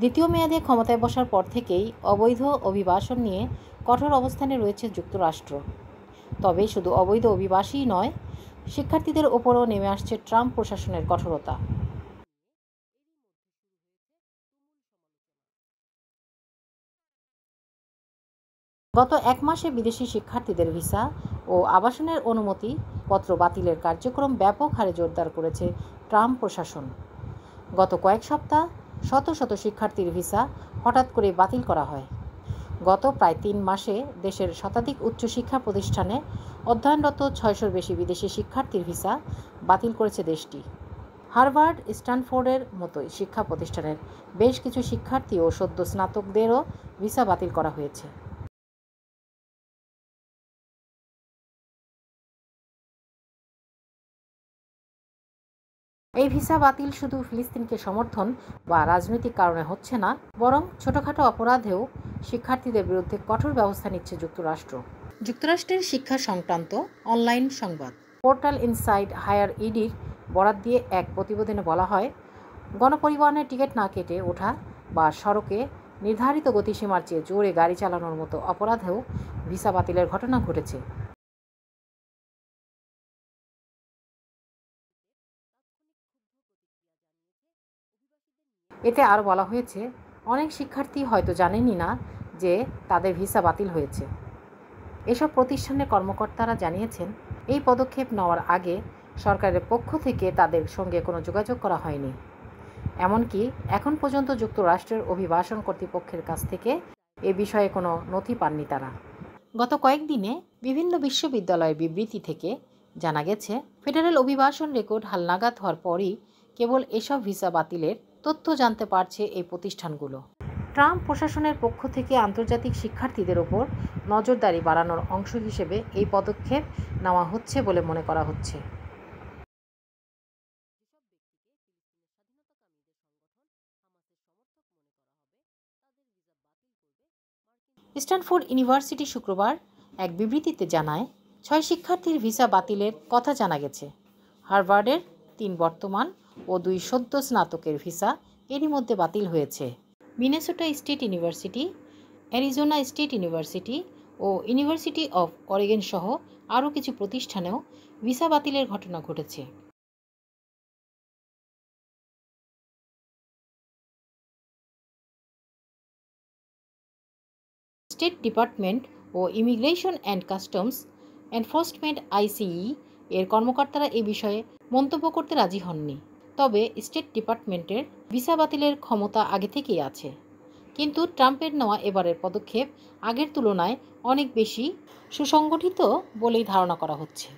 দ্বিতীয় মেয়াদে ক্ষমতায় বসার পর থেকেই অবৈধ অভিবাসন নিয়ে কঠোর অবস্থানে রয়েছে যুক্তরাষ্ট্র। তবে শুধু অবৈধ অভিবাসীই নয়, শিক্ষার্থীদের ওপরও নেমে আসছে ট্রাম্প প্রশাসনের কঠোরতা। গত এক মাসে বিদেশি শিক্ষার্থীদের ভিসা ও আবাসনের অনুমতি পত্র বাতিলের কার্যক্রম ব্যাপক হারে জোরদার করেছে ট্রাম্প প্রশাসন। গত কয়েক সপ্তাহ শত শত শিক্ষার্থীর ভিসা হঠাৎ করে বাতিল করা হয়। গত প্রায় 3 মাসে দেশের শতাধিক উচ্চশিক্ষা প্রতিষ্ঠানে অধ্যয়নরত 600-র বেশি বিদেশি শিক্ষার্থীর ভিসা বাতিল করেছে দেশটি। হার্ভার্ড, স্ট্যানফোর্ডের মতোই শিক্ষা প্রতিষ্ঠানের বেশ কিছু শিক্ষার্থী ও সদ্য স্নাতকদেরও ভিসা বাতিল করা হয়েছে। এই ভিসা বাতিল শুধু ফিলিস্তিনকে সমর্থন বা রাজনৈতিক কারণে হচ্ছে না, বরং ছোটখাটো অপরাধেও শিক্ষার্থীদের বিরুদ্ধে কঠোর ব্যবস্থা নিচ্ছে যুক্তরাষ্ট্র। যুক্তরাষ্ট্রের শিক্ষা সংক্রান্ত অনলাইন সংবাদ পোর্টাল ইনসাইড হায়ার ইডির বরাত দিয়ে এক প্রতিবেদনে বলা হয়, গণপরিবহনের টিকিট না কেটে ওঠা বা সড়কে নির্ধারিত গতিসীমার চেয়ে জোরে গাড়ি চালানোর মতো অপরাধেও ভিসা বাতিলের ঘটনা ঘটেছে। এতে আরও বলা হয়েছে, অনেক শিক্ষার্থী হয়তো জানেনই না যে তাদের ভিসা বাতিল হয়েছে। এসব প্রতিষ্ঠানের কর্মকর্তারা জানিয়েছেন, এই পদক্ষেপ নেওয়ার আগে সরকারের পক্ষ থেকে তাদের সঙ্গে কোনো যোগাযোগ করা হয়নি। এমনকি এখন পর্যন্ত যুক্তরাষ্ট্রের অভিবাসন কর্তৃপক্ষের কাছ থেকে এ বিষয়ে কোনো নথি পাননি তারা। গত কয়েকদিনে বিভিন্ন বিশ্ববিদ্যালয়ের বিবৃতি থেকে জানা গেছে, ফেডারেল অভিবাসন রেকর্ড হালনাগাদ হওয়ার পরই কেবল এসব ভিসা বাতিলের তথ্য জানতে পারছে এই প্রতিষ্ঠানগুলো। ট্রাম্প প্রশাসনের পক্ষ থেকে আন্তর্জাতিক শিক্ষার্থীদের ওপর নজরদারি বাড়ানোর অংশ হিসেবে এই পদক্ষেপ নেওয়া হচ্ছে বলে মনে করা হচ্ছে। স্ট্যানফোর্ড ইউনিভার্সিটি শুক্রবার এক বিবৃতিতে জানায়, 6 শিক্ষার্থীর ভিসা বাতিলের কথা জানা গেছে। হার্ভার্ডের 3 বর্তমান ও 2 সদ্য স্নাতকের ভিসা এরই মধ্যে বাতিল হয়েছে। Minnesota State University, Arizona State University ও ইউনিভার্সিটি অফ অরেগন সহ আরও কিছু প্রতিষ্ঠানেও ভিসা বাতিলের ঘটনা ঘটেছে। স্টেট ডিপার্টমেন্ট ও Immigration and Customs Enforcement ICE এর কর্মকর্তারা এ বিষয়ে মন্তব্য করতে রাজি হননি। তবে স্টেট ডিপার্টমেন্টের ভিসা বাতিলের ক্ষমতা আগে থেকেই আছে। কিন্তু ট্রাম্পের নেওয়া এবারের পদক্ষেপ আগের তুলনায় অনেক বেশি সুসংগঠিত বলেই ধারণা করা হচ্ছে।